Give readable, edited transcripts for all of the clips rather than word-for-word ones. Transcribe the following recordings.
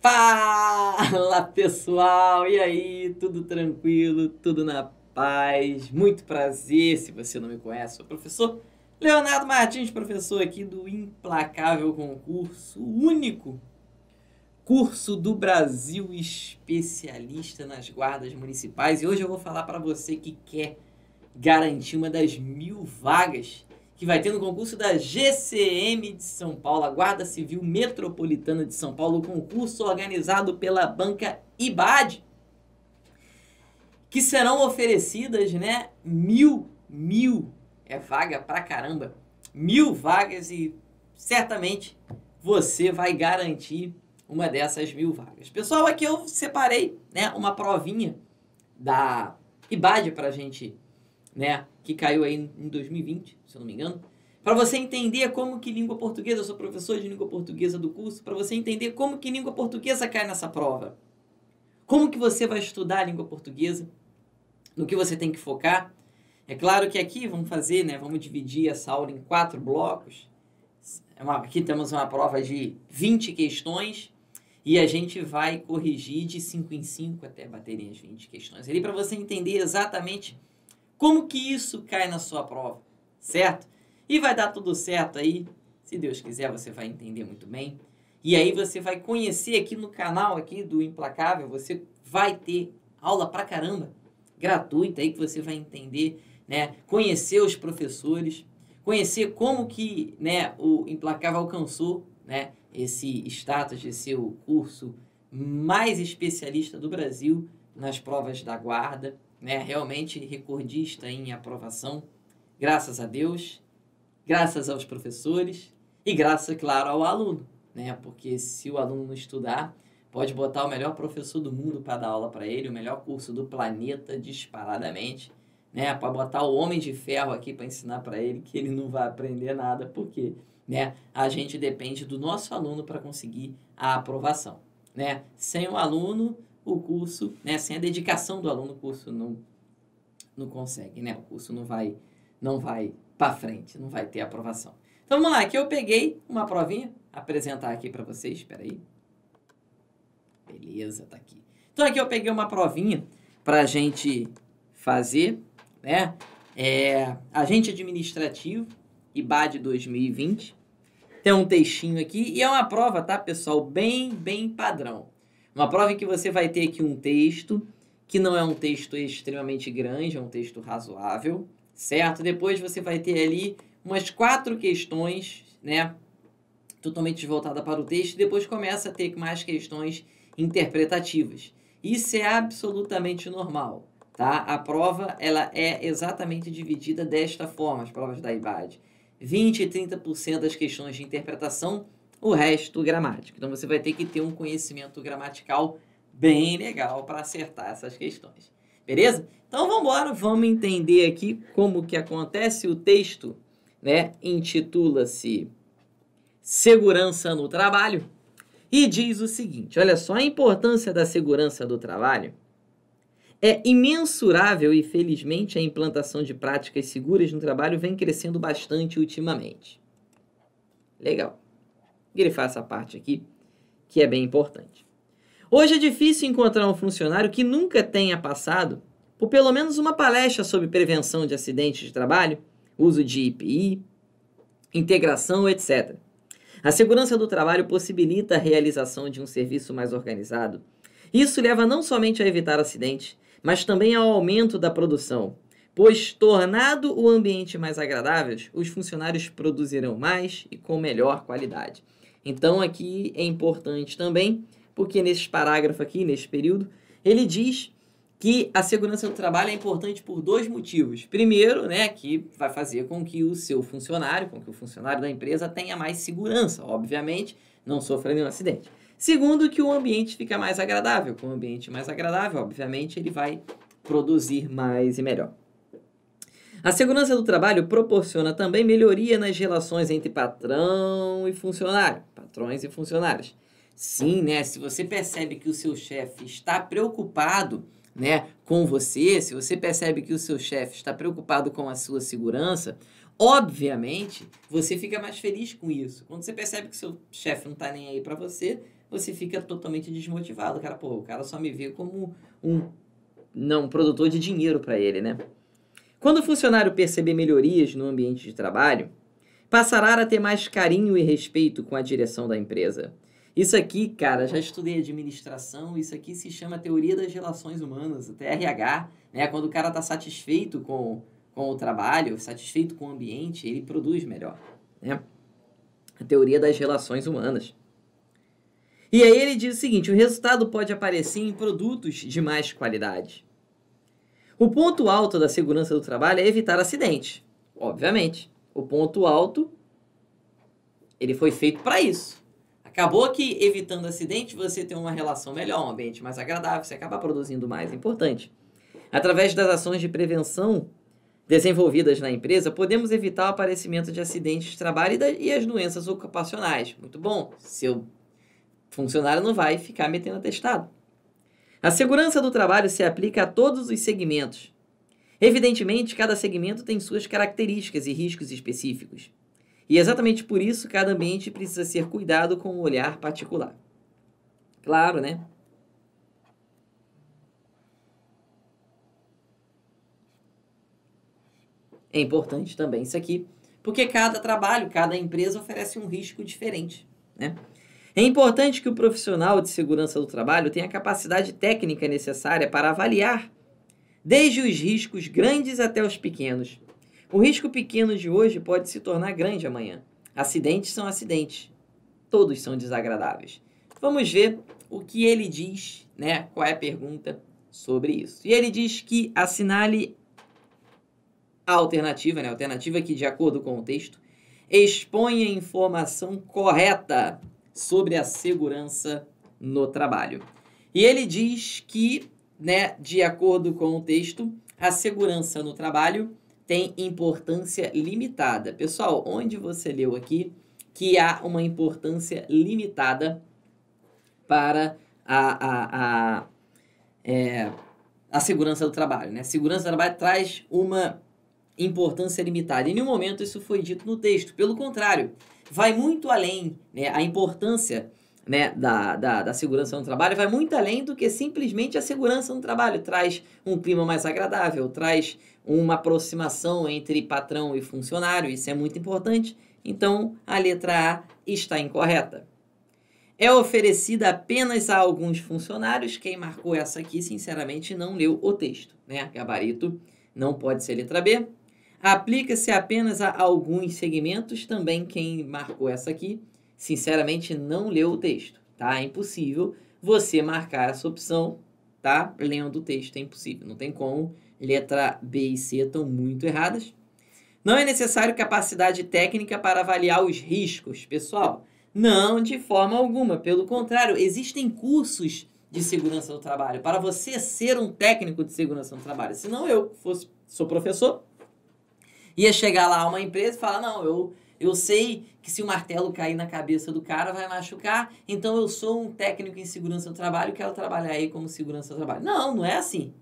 Fala pessoal, e aí, tudo tranquilo, tudo na paz? Muito prazer, se você não me conhece, sou o professor Leonardo Martins, professor aqui do Implacável Concurso, o único curso do Brasil especialista nas guardas municipais. E hoje eu vou falar para você que quer garantir uma das 1000 vagas que vai ter no concurso da GCM de São Paulo, a Guarda Civil Metropolitana de São Paulo, o concurso organizado pela banca IBAD, que serão oferecidas, né, mil, é vaga pra caramba, 1000 vagas e certamente você vai garantir uma dessas 1000 vagas. Pessoal, aqui eu separei, né, uma provinha da IBAD pra gente, né, que caiu aí em 2020, se eu não me engano, para você entender como que língua portuguesa, eu sou professor de língua portuguesa do curso, para você entender como que língua portuguesa cai nessa prova. Como que você vai estudar a língua portuguesa, no que você tem que focar. É claro que aqui vamos fazer, né, vamos dividir essa aula em 4 blocos. Aqui temos uma prova de 20 questões e a gente vai corrigir de 5 em 5 até baterem as 20 questões. Ali para você entender exatamente como que isso cai na sua prova, certo? E vai dar tudo certo aí, se Deus quiser você vai entender muito bem. E aí você vai conhecer aqui no canal aqui do Implacável, você vai ter aula pra caramba, gratuita aí que você vai entender, né? Conhecer os professores, conhecer como que, né, o Implacável alcançou, né, esse status de ser o curso mais especialista do Brasil nas provas da guarda, né, realmente recordista em aprovação, graças a Deus, graças aos professores e graças, claro, ao aluno, né, porque se o aluno não estudar, pode botar o melhor professor do mundo para dar aula para ele, o melhor curso do planeta disparadamente, né, para botar o homem de ferro aqui para ensinar para ele que ele não vai aprender nada, porque, né, a gente depende do nosso aluno para conseguir a aprovação, né, sem o aluno o curso, né, sem a dedicação do aluno, o curso não consegue, né? O curso não vai para frente, não vai ter aprovação. Então vamos lá, aqui eu peguei uma provinha, apresentar aqui para vocês, espera aí. Beleza, tá aqui. Então aqui eu peguei uma provinha para a gente fazer, né? Agente administrativo, IBAD 2020. Tem um textinho aqui e é uma prova, tá, pessoal? Bem padrão. Uma prova em que você vai ter aqui um texto, que não é um texto extremamente grande, é um texto razoável, certo? Depois você vai ter ali umas 4 questões, né, totalmente voltada para o texto, e depois começa a ter mais questões interpretativas. Isso é absolutamente normal, tá? A prova, ela é exatamente dividida desta forma, as provas da IBAD. 20% e 30% das questões de interpretação, o resto gramática. Então você vai ter que ter um conhecimento gramatical bem legal para acertar essas questões. Beleza? Então vamos embora, vamos entender aqui como que acontece o texto, né? Intitula-se Segurança no Trabalho e diz o seguinte, olha só, a importância da segurança do trabalho é imensurável e, felizmente, a implantação de práticas seguras no trabalho vem crescendo bastante ultimamente. Legal. Grifar essa parte aqui, que é bem importante. Hoje é difícil encontrar um funcionário que nunca tenha passado por pelo menos uma palestra sobre prevenção de acidentes de trabalho, uso de EPI, integração, etc. A segurança do trabalho possibilita a realização de um serviço mais organizado. Isso leva não somente a evitar acidentes, mas também ao aumento da produção, pois, tornado o ambiente mais agradável, os funcionários produzirão mais e com melhor qualidade. Então, aqui é importante também, porque nesse parágrafo aqui, nesse período, ele diz que a segurança do trabalho é importante por 2 motivos. Primeiro, né, que vai fazer com que o seu funcionário, com que o funcionário da empresa tenha mais segurança, obviamente, não sofra nenhum acidente. Segundo, que o ambiente fica mais agradável. Com o ambiente mais agradável, obviamente, ele vai produzir mais e melhor. A segurança do trabalho proporciona também melhoria nas relações entre patrão e funcionário, patrões e funcionários. Sim, né? Se você percebe que o seu chefe está preocupado, né, com você, se você percebe que o seu chefe está preocupado com a sua segurança, obviamente, você fica mais feliz com isso. Quando você percebe que o seu chefe não está nem aí para você, você fica totalmente desmotivado. Cara, pô, o cara só me vê como um produtor de dinheiro para ele, né? Quando o funcionário perceber melhorias no ambiente de trabalho, passará a ter mais carinho e respeito com a direção da empresa. Isso aqui, cara, já estudei administração, isso aqui se chama teoria das relações humanas, o TRH, né? Quando o cara está satisfeito com o trabalho, satisfeito com o ambiente, ele produz melhor, né? A teoria das relações humanas. E aí ele diz o seguinte, o resultado pode aparecer em produtos de mais qualidade. O ponto alto da segurança do trabalho é evitar acidentes, obviamente. O ponto alto, ele foi feito para isso. Acabou que, evitando acidente, você tem uma relação melhor, um ambiente mais agradável, você acaba produzindo mais. Importante. Através das ações de prevenção desenvolvidas na empresa, podemos evitar o aparecimento de acidentes de trabalho e as doenças ocupacionais. Muito bom. Seu funcionário não vai ficar metendo atestado. A segurança do trabalho se aplica a todos os segmentos. Evidentemente, cada segmento tem suas características e riscos específicos. E exatamente por isso, cada ambiente precisa ser cuidado com um olhar particular. Claro, né? É importante também isso aqui, porque cada trabalho, cada empresa oferece um risco diferente, né? É importante que o profissional de segurança do trabalho tenha a capacidade técnica necessária para avaliar, desde os riscos grandes até os pequenos. O risco pequeno de hoje pode se tornar grande amanhã. Acidentes são acidentes. Todos são desagradáveis. Vamos ver o que ele diz, né? Qual é a pergunta sobre isso. E ele diz que assinale a alternativa, né? A alternativa que, de acordo com o texto, expõe a informação correta sobre a segurança no trabalho. E ele diz que, né, de acordo com o texto, a segurança no trabalho tem importância limitada. Pessoal, onde você leu aqui que há uma importância limitada para a segurança do trabalho, né? A segurança do trabalho traz uma importância limitada. Em nenhum momento isso foi dito no texto. Pelo contrário, vai muito além, né? A importância, né, da segurança no trabalho vai muito além do que simplesmente a segurança no trabalho. Traz um clima mais agradável, traz uma aproximação entre patrão e funcionário. Isso é muito importante. Então, a letra A está incorreta. É oferecida apenas a alguns funcionários. Quem marcou essa aqui, sinceramente, não leu o texto, né? Gabarito não pode ser letra B. Aplica-se apenas a alguns segmentos. Também quem marcou essa aqui, sinceramente, não leu o texto, tá? É impossível você marcar essa opção, tá? Lendo o texto, é impossível. Não tem como. Letra B e C estão muito erradas. Não é necessário capacidade técnica para avaliar os riscos, pessoal. Não, de forma alguma. Pelo contrário, existem cursos de segurança do trabalho para você ser um técnico de segurança no trabalho. Se não eu sou professor, ia chegar lá a uma empresa e falar, não, eu sei que se o martelo cair na cabeça do cara vai machucar, então eu sou um técnico em segurança do trabalho e quero trabalhar aí como segurança do trabalho. Não, não é assim.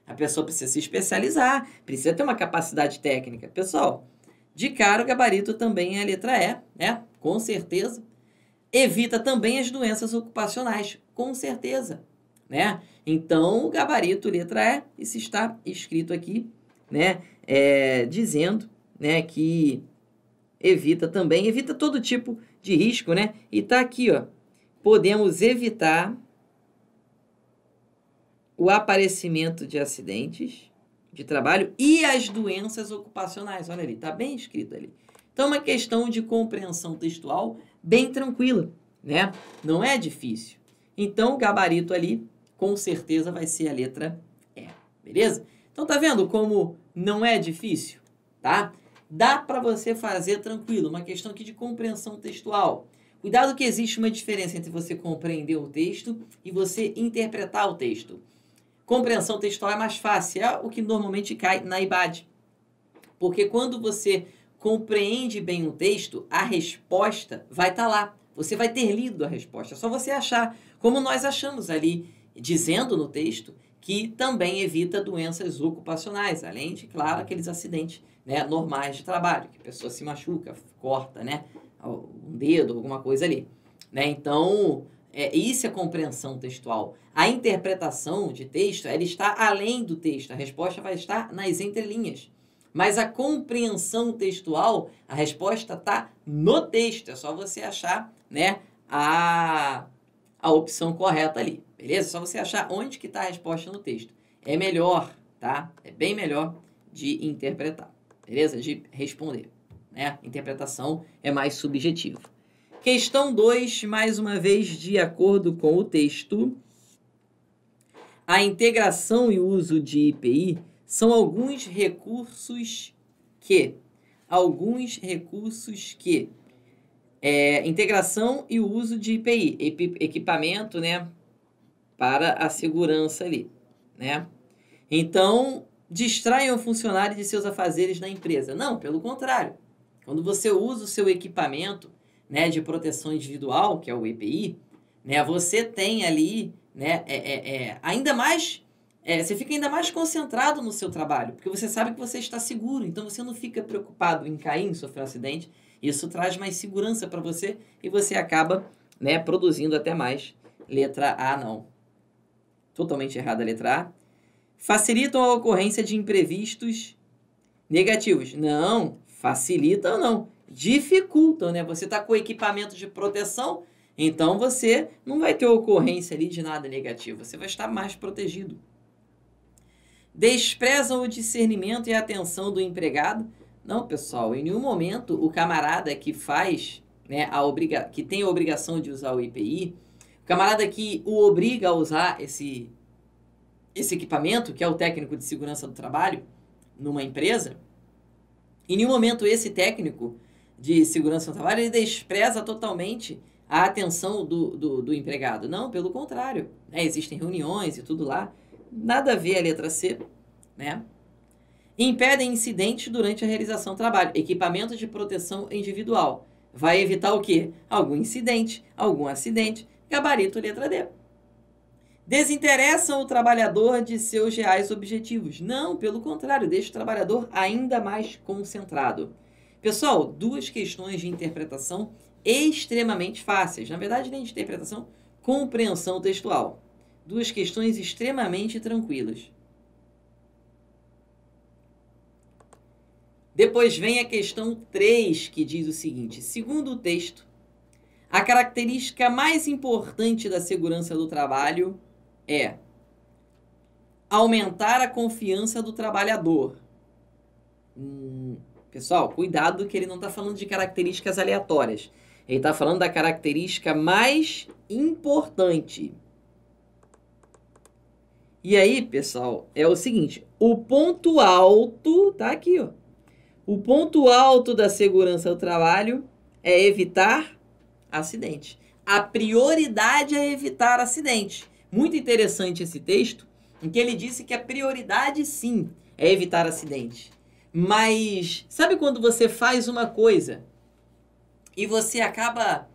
A pessoa precisa se especializar, precisa ter uma capacidade técnica. Pessoal, de cara o gabarito também é a letra E, né? Com certeza. Evita também as doenças ocupacionais, com certeza, né? Então, o gabarito letra E, isso está escrito aqui, né? Dizendo, né, que evita todo tipo de risco, né? E tá aqui, ó, podemos evitar o aparecimento de acidentes de trabalho e as doenças ocupacionais. Olha ali, tá bem escrito ali. Então, uma questão de compreensão textual bem tranquila, né? Não é difícil. Então, o gabarito ali, com certeza, vai ser a letra E, beleza? Então, tá vendo como não é difícil, tá? Dá para você fazer tranquilo, uma questão aqui de compreensão textual. Cuidado que existe uma diferença entre você compreender o texto e você interpretar o texto. Compreensão textual é mais fácil, é o que normalmente cai na IBAD. Porque quando você compreende bem o texto, a resposta vai estar lá. Você vai ter lido a resposta, é só você achar, como nós achamos ali, dizendo no texto, que também evita doenças ocupacionais, além de, claro, aqueles acidentes, né, normais de trabalho, que a pessoa se machuca, corta, né, um dedo, alguma coisa ali, né? Então, Isso é compreensão textual. A interpretação de texto, ela está além do texto. A resposta vai estar nas entrelinhas. Mas a compreensão textual, a resposta está no texto. É só você achar, né, a opção correta ali. Beleza? É só você achar onde que está a resposta no texto. É melhor, tá? É bem melhor de interpretar. Beleza? De responder. Né? Interpretação é mais subjetivo. Questão 2, mais uma vez, de acordo com o texto, a integração e uso de IPI são alguns recursos que integração e uso de IPI, equipamento, né, para a segurança ali, né? Então, distraem o funcionário de seus afazeres na empresa. Não, pelo contrário. Quando você usa o seu equipamento, né, de proteção individual, que é o EPI, né, você tem ali, né, ainda mais, você fica ainda mais concentrado no seu trabalho, porque você sabe que você está seguro, então você não fica preocupado em cair, em sofrer um acidente. Isso traz mais segurança para você e você acaba, né, produzindo até mais. Letra A, não. Totalmente errada a letra A. Facilitam a ocorrência de imprevistos negativos. Não, facilitam não. Dificultam, né? Você está com equipamento de proteção, então você não vai ter ocorrência ali de nada negativo. Você vai estar mais protegido. Desprezam o discernimento e a atenção do empregado. Não, pessoal, em nenhum momento o camarada que faz, né, que tem a obrigação de usar o IPI, o camarada que o obriga a usar esse equipamento, que é o técnico de segurança do trabalho, numa empresa, em nenhum momento esse técnico de segurança do trabalho ele despreza totalmente a atenção do empregado. Não, pelo contrário. Né? Existem reuniões e tudo lá. Nada a ver a letra C, né? Impedem incidentes durante a realização do trabalho. Equipamento de proteção individual. Vai evitar o quê? Algum incidente, algum acidente. Gabarito, letra D. Desinteressam o trabalhador de seus reais objetivos. Não, pelo contrário, deixa o trabalhador ainda mais concentrado. Pessoal, duas questões de interpretação extremamente fáceis. Na verdade, nem de interpretação, compreensão textual. Duas questões extremamente tranquilas. Depois vem a questão 3, que diz o seguinte: segundo o texto, a característica mais importante da segurança do trabalho é aumentar a confiança do trabalhador. Pessoal, cuidado que ele não está falando de características aleatórias. Ele está falando da característica mais importante. E aí, pessoal, é o seguinte, o ponto alto, tá aqui, ó. O ponto alto da segurança do trabalho é evitar acidente. A prioridade é evitar acidente. Muito interessante esse texto, em que ele disse que a prioridade, sim, é evitar acidente. Mas sabe quando você faz uma coisa e você acaba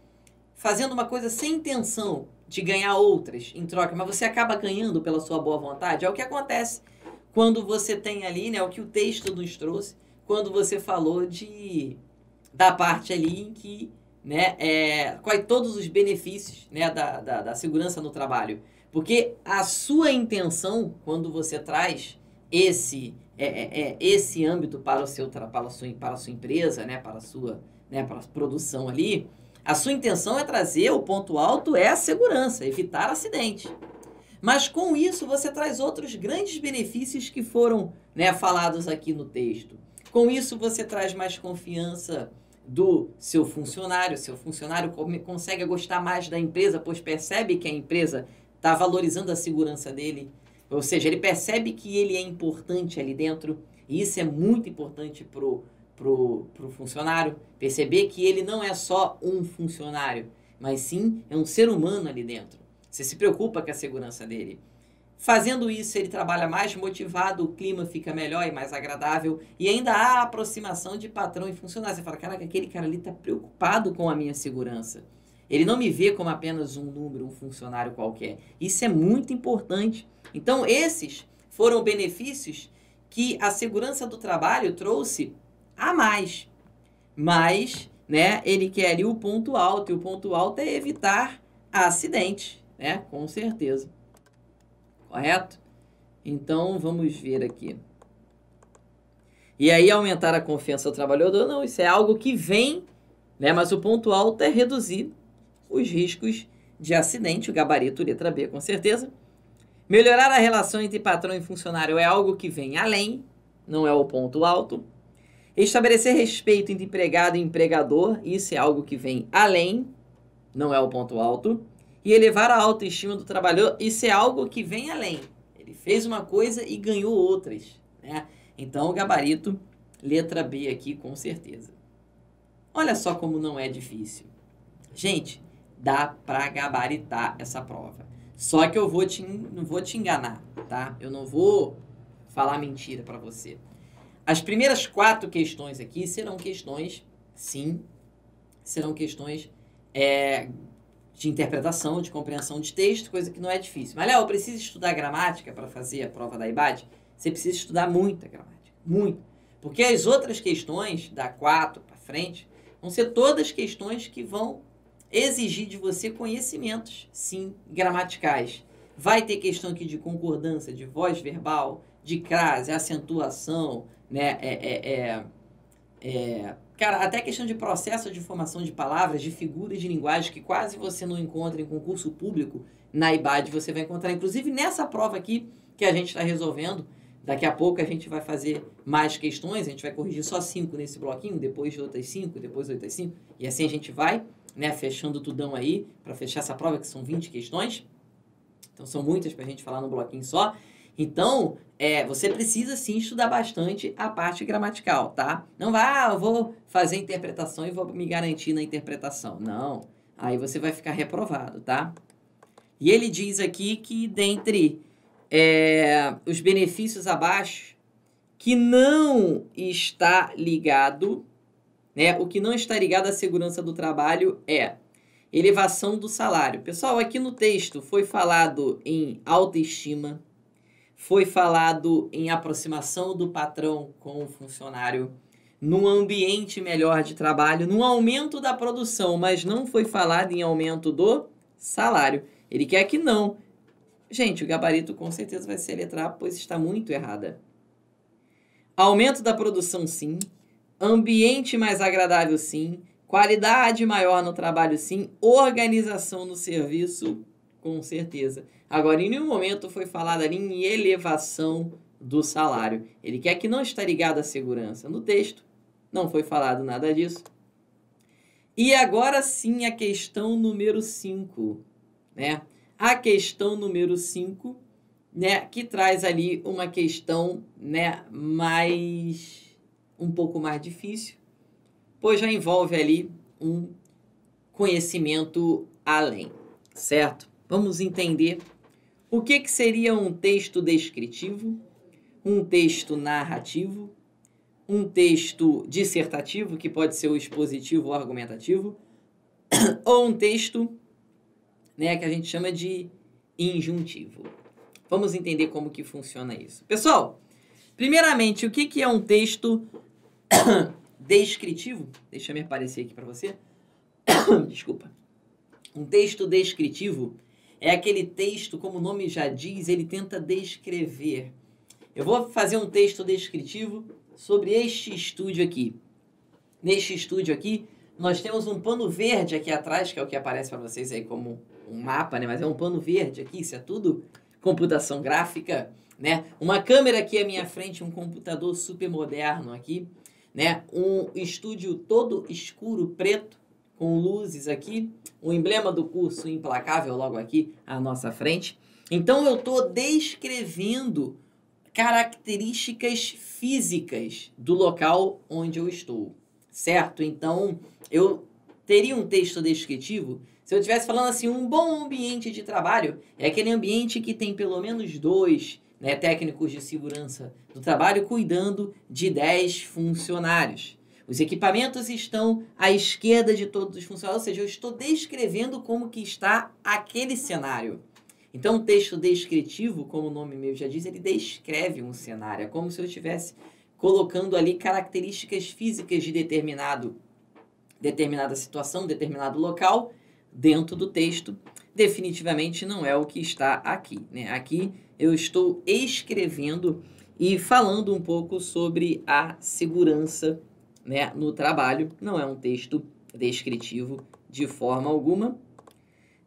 fazendo uma coisa sem intenção de ganhar outras em troca, mas você acaba ganhando pela sua boa vontade? É o que acontece quando você tem ali, né, o que o texto nos trouxe, quando você falou da parte ali em que, né, quais todos os benefícios, né, da segurança no trabalho. Porque a sua intenção, quando você traz esse âmbito para a sua empresa, né, para a produção ali, a sua intenção é trazer, o ponto alto é a segurança, evitar acidente. Mas com isso você traz outros grandes benefícios que foram, né, falados aqui no texto. Com isso você traz mais confiança do seu funcionário consegue gostar mais da empresa, pois percebe que a empresa está valorizando a segurança dele. Ou seja, ele percebe que ele é importante ali dentro, e isso é muito importante pro funcionário, perceber que ele não é só um funcionário, mas sim é um ser humano ali dentro. Você se preocupa com a segurança dele. Fazendo isso, ele trabalha mais motivado, o clima fica melhor e mais agradável, e ainda há a aproximação de patrão e funcionário. Você fala, caraca, aquele cara ali está preocupado com a minha segurança. Ele não me vê como apenas um número, um funcionário qualquer. Isso é muito importante. Então, esses foram benefícios que a segurança do trabalho trouxe a mais. Mas, né, ele quer ali o ponto alto, e o ponto alto é evitar acidente, né? Com certeza. Correto? Então, vamos ver aqui. E aí, aumentar a confiança do trabalhador, não, isso é algo que vem, né? Mas o ponto alto é reduzir os riscos de acidente, o gabarito, letra B, com certeza. Melhorar a relação entre patrão e funcionário é algo que vem além, não é o ponto alto. Estabelecer respeito entre empregado e empregador, isso é algo que vem além, não é o ponto alto. E elevar a autoestima do trabalhador, isso é algo que vem além. Ele fez uma coisa e ganhou outras, né? Então, o gabarito, letra B aqui, com certeza. Olha só como não é difícil. Gente, dá para gabaritar essa prova. Só que eu não vou te enganar, tá? Eu não vou falar mentira para você. As primeiras 4 questões aqui serão questões, sim, serão questões de interpretação, de compreensão de texto, coisa que não é difícil. Mas, Léo, eu preciso estudar gramática para fazer a prova da IBAD? Você precisa estudar muita gramática, muito. Porque as outras questões, da 4 para frente, vão ser todas questões que vão exigir de você conhecimentos, sim, gramaticais. Vai ter questão aqui de concordância, de voz verbal, de crase, acentuação, né? Cara, até questão de processo de formação de palavras, de figuras de linguagem que quase você não encontra em concurso público, na IBAD você vai encontrar, inclusive nessa prova aqui que a gente está resolvendo. Daqui a pouco a gente vai fazer mais questões, a gente vai corrigir só 5 nesse bloquinho, depois de outras 5, depois outras 5, e assim a gente vai, né, fechando tudão aí, para fechar essa prova, que são 20 questões. Então são muitas para a gente falar num bloquinho só. Então, você precisa sim estudar bastante a parte gramatical, tá? Não vai, eu vou fazer interpretação e vou me garantir na interpretação. Não, aí você vai ficar reprovado, tá? E ele diz aqui que dentre os benefícios abaixo, que não está ligado, né? O que não está ligado à segurança do trabalho é elevação do salário. Pessoal, aqui no texto foi falado em autoestima, foi falado em aproximação do patrão com o funcionário, num ambiente melhor de trabalho, num aumento da produção, mas não foi falado em aumento do salário. Ele quer que não. Gente, o gabarito com certeza vai ser letra A, pois está muito errada. Aumento da produção, sim. Ambiente mais agradável, sim. Qualidade maior no trabalho, sim. Organização no serviço, com certeza. Agora, em nenhum momento foi falado ali em elevação do salário. Ele quer que não está ligado à segurança. No texto, não foi falado nada disso. E agora sim a questão número 5, né? A questão número 5, né, que traz ali uma questão, né, um pouco mais difícil, pois já envolve ali um conhecimento além, certo? Vamos entender o que seria um texto descritivo, um texto narrativo, um texto dissertativo, que pode ser o expositivo ou argumentativo, ou um texto, né, que a gente chama de injuntivo. Vamos entender como que funciona isso. Pessoal, primeiramente, o que é um texto descritivo? Deixa eu me aparecer aqui para você. Desculpa. Um texto descritivo é aquele texto, como o nome já diz, ele tenta descrever. Eu vou fazer um texto descritivo sobre este estúdio aqui. Neste estúdio aqui, nós temos um pano verde aqui atrás, que é o que aparece para vocês aí como um mapa, né? Mas é um pano verde aqui, isso é tudo computação gráfica, né? Uma câmera aqui à minha frente, um computador super moderno aqui, né? Um estúdio todo escuro, preto, com luzes aqui, o emblema do curso Implacável logo aqui à nossa frente. Então, eu estou descrevendo características físicas do local onde eu estou, certo? Então, eu teria um texto descritivo se eu estivesse falando assim, um bom ambiente de trabalho é aquele ambiente que tem pelo menos 2, né, técnicos de segurança do trabalho cuidando de 10 funcionários. Os equipamentos estão à esquerda de todos os funcionários, ou seja, eu estou descrevendo como que está aquele cenário. Então, o texto descritivo, como o nome mesmo já diz, ele descreve um cenário. É como se eu estivesse colocando ali características físicas de determinada situação, determinado local, dentro do texto, definitivamente não é o que está aqui, né? Aqui eu estou escrevendo e falando um pouco sobre a segurança, né, no trabalho. Não é um texto descritivo de forma alguma.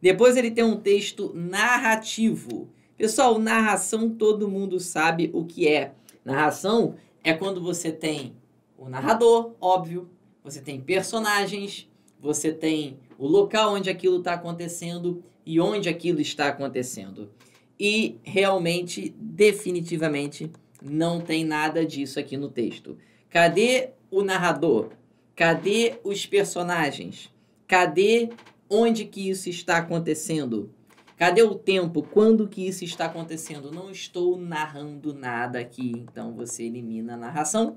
Depois ele tem um texto narrativo. Pessoal, narração todo mundo sabe o que é. Narração é quando você tem o narrador, óbvio, você tem personagens, você tem o local onde aquilo está acontecendo e onde aquilo está acontecendo. E realmente, definitivamente, não tem nada disso aqui no texto. Cadê o narrador? Cadê os personagens? Cadê onde que isso está acontecendo? Cadê o tempo? Quando que isso está acontecendo? Não estou narrando nada aqui, então você elimina a narração.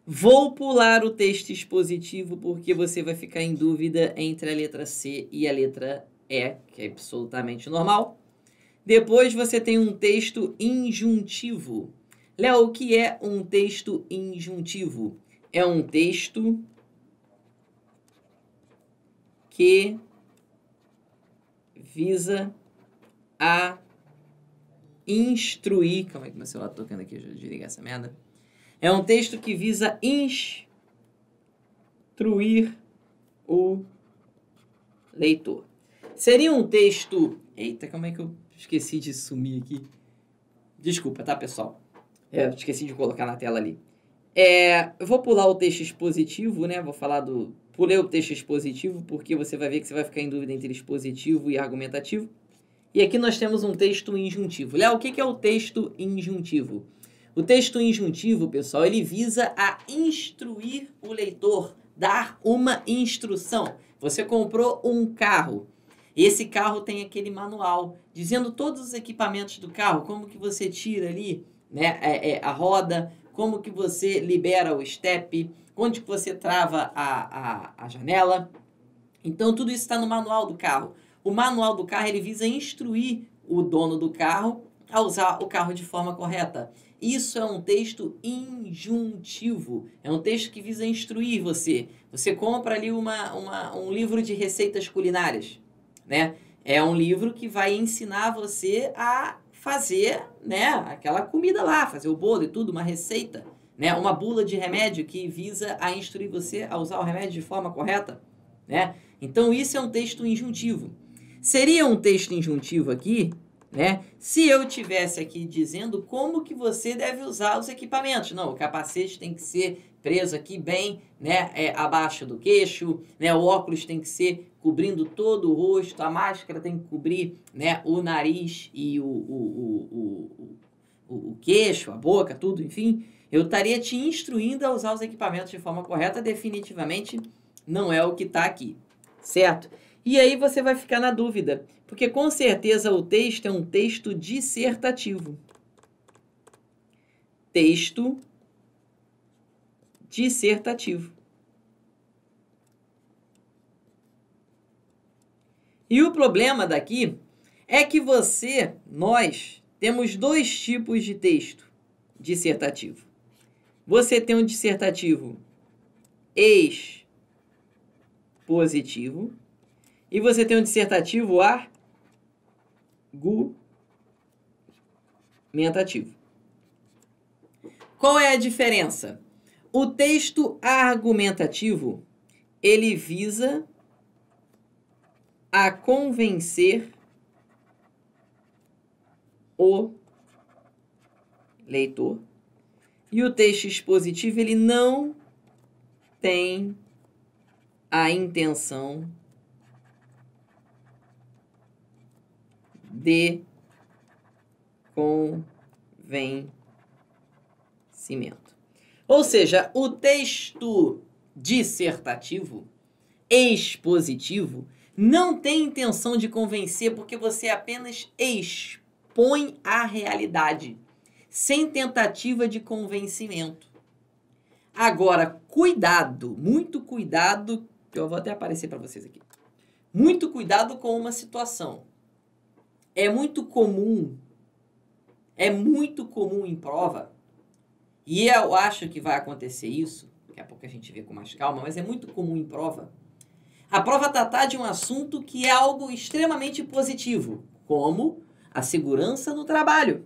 Vou pular o texto expositivo porque você vai ficar em dúvida entre a letra C e a letra E, que é absolutamente normal. Depois você tem um texto injuntivo. Léo, o que é um texto injuntivo? É um texto que visa a instruir... Calma aí que meu celular tá tocando aqui, eu já desliguei essa merda. É um texto que visa instruir o leitor. Seria um texto... Eita, como é que eu esqueci de sumir aqui? Desculpa, tá, pessoal? Eu esqueci de colocar na tela ali. Eu vou pular o texto expositivo, né? Vou falar do... Pulei o texto expositivo porque você vai ver que você vai ficar em dúvida entre expositivo e argumentativo. E aqui nós temos um texto injuntivo. Léo, o que é o texto injuntivo? O texto injuntivo, pessoal, ele visa a instruir o leitor, dar uma instrução. Você comprou um carro. Esse carro tem aquele manual dizendo todos os equipamentos do carro, como que você tira ali, né, a roda, como que você libera o step, onde que você trava a janela. Então, tudo isso está no manual do carro. O manual do carro ele visa instruir o dono do carro a usar o carro de forma correta. Isso é um texto injuntivo. É um texto que visa instruir você. Você compra ali um livro de receitas culinárias, né? É um livro que vai ensinar você a fazer, né, aquela comida lá, fazer o bolo e tudo, uma receita, né? Uma bula de remédio que visa a instruir você a usar o remédio de forma correta, né? Então, isso é um texto injuntivo. Seria um texto injuntivo aqui, né, se eu tivesse aqui dizendo como que você deve usar os equipamentos. Não, o capacete tem que ser preso aqui bem, né, abaixo do queixo, né, o óculos tem que ser cobrindo todo o rosto, a máscara tem que cobrir, né, o nariz e o queixo, a boca, tudo, enfim. Eu estaria te instruindo a usar os equipamentos de forma correta, definitivamente não é o que está aqui, certo? E aí você vai ficar na dúvida, porque com certeza o texto é um texto dissertativo. Texto dissertativo. E o problema daqui é que nós, temos dois tipos de texto dissertativo. Você tem um dissertativo expositivo e você tem um dissertativo argumentativo. Qual é a diferença? O texto argumentativo, ele visa a convencer o leitor. E o texto expositivo, ele não tem a intenção de convencimento. Ou seja, o texto dissertativo, expositivo, não tem intenção de convencer porque você apenas expõe a realidade, sem tentativa de convencimento. Agora, cuidado, muito cuidado, eu vou até aparecer para vocês aqui. Muito cuidado com uma situação. É muito comum em prova, e eu acho que vai acontecer isso, daqui a pouco a gente vê com mais calma, mas é muito comum em prova, A prova tratar de um assunto que é algo extremamente positivo, como a segurança no trabalho,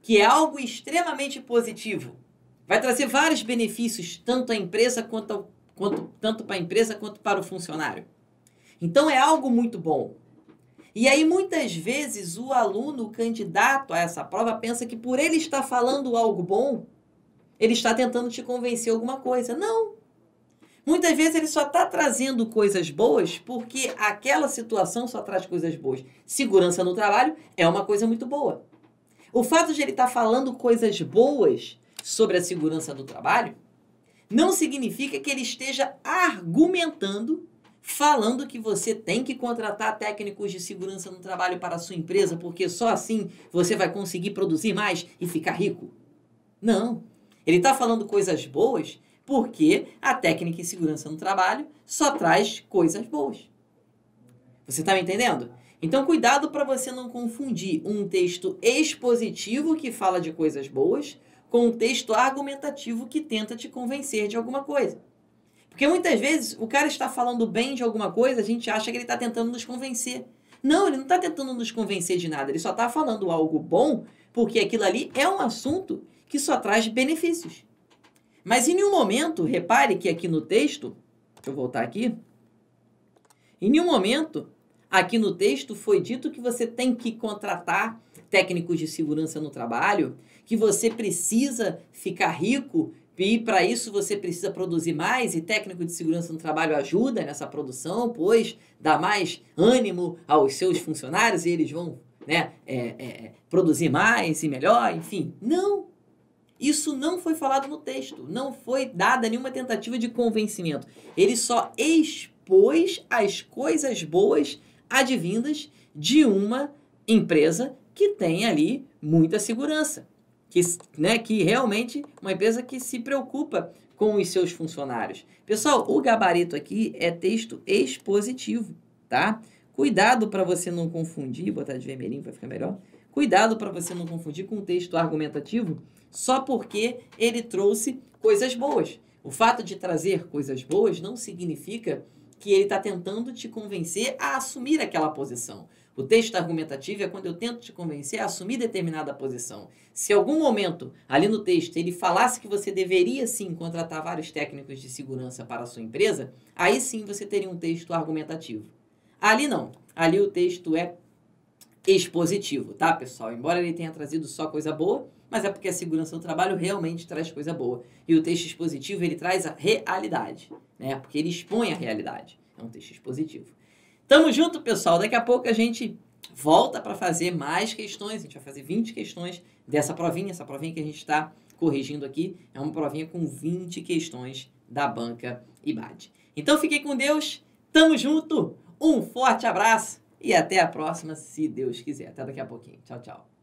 que é algo extremamente positivo. Vai trazer vários benefícios, tanto à empresa tanto para a empresa quanto para o funcionário. Então é algo muito bom. E aí muitas vezes o aluno, o candidato a essa prova, pensa que por ele estar falando algo bom, ele está tentando te convencer alguma coisa. Não. Muitas vezes ele só está trazendo coisas boas porque aquela situação só traz coisas boas. Segurança no trabalho é uma coisa muito boa. O fato de ele estar falando coisas boas sobre a segurança do trabalho não significa que ele esteja argumentando, falando que você tem que contratar técnicos de segurança no trabalho para a sua empresa, porque só assim você vai conseguir produzir mais e ficar rico. Não. Ele está falando coisas boas porque a técnica em segurança no trabalho só traz coisas boas. Você está me entendendo? Então, cuidado para você não confundir um texto expositivo que fala de coisas boas com um texto argumentativo que tenta te convencer de alguma coisa. Porque muitas vezes o cara está falando bem de alguma coisa, a gente acha que ele está tentando nos convencer. Não, ele não está tentando nos convencer de nada, ele só está falando algo bom porque aquilo ali é um assunto que só traz benefícios. Mas em nenhum momento, repare que aqui no texto, deixa eu voltar aqui, em nenhum momento aqui no texto foi dito que você tem que contratar técnicos de segurança no trabalho, que você precisa ficar rico e para isso você precisa produzir mais e técnico de segurança no trabalho ajuda nessa produção, pois dá mais ânimo aos seus funcionários e eles vão produzir mais e melhor, enfim. Não! Isso não foi falado no texto, não foi dada nenhuma tentativa de convencimento. Ele só expôs as coisas boas advindas de uma empresa que tem ali muita segurança. Que realmente uma empresa que se preocupa com os seus funcionários. Pessoal, o gabarito aqui é texto expositivo, tá? Cuidado para você não confundir, botar de vermelhinho para ficar melhor. Cuidado para você não confundir com um texto argumentativo só porque ele trouxe coisas boas. O fato de trazer coisas boas não significa que ele está tentando te convencer a assumir aquela posição. O texto argumentativo é quando eu tento te convencer a assumir determinada posição. Se em algum momento, ali no texto, ele falasse que você deveria sim contratar vários técnicos de segurança para a sua empresa, aí sim você teria um texto argumentativo. Ali não. Ali o texto é expositivo, tá, pessoal? Embora ele tenha trazido só coisa boa, mas é porque a segurança do trabalho realmente traz coisa boa. E o texto expositivo, ele traz a realidade, né? Porque ele expõe a realidade. É um texto expositivo. Tamo junto, pessoal. Daqui a pouco a gente volta para fazer mais questões. A gente vai fazer 20 questões dessa provinha. Essa provinha que a gente está corrigindo aqui é uma provinha com 20 questões da banca IBAD. Então, fiquem com Deus. Tamo junto. Um forte abraço e até a próxima, se Deus quiser. Até daqui a pouquinho. Tchau, tchau.